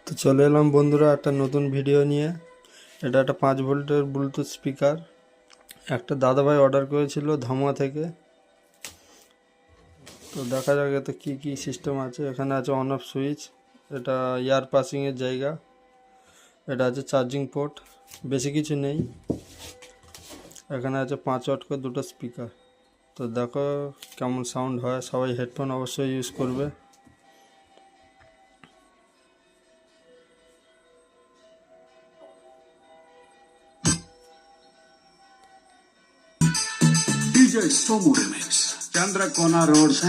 তো চলে এলাম বন্ধুরা একটা নতুন ভিডিও নিয়ে। এটা একটা 5 ভোল্টের ব্লুটুথ স্পিকার। একটা দাদাভাই অর্ডার করেছিল ধামুয়া থেকে। তো দেখা যাক এতে কী কী সিস্টেম আছে। এখানে আছে অন অফ সুইচ, এটা ইয়ার পাসিংয়ের জায়গা, এটা আছে চার্জিং পোর্ট, বেশি কিছু নেই। এখানে আছে 5 ওয়াট করে দুটো স্পিকার। তো দেখো কেমন সাউন্ড হয়। সবাই হেডফোন অবশ্যই ইউজ করবে। DJ Somu Remix. Chandrakona Roads,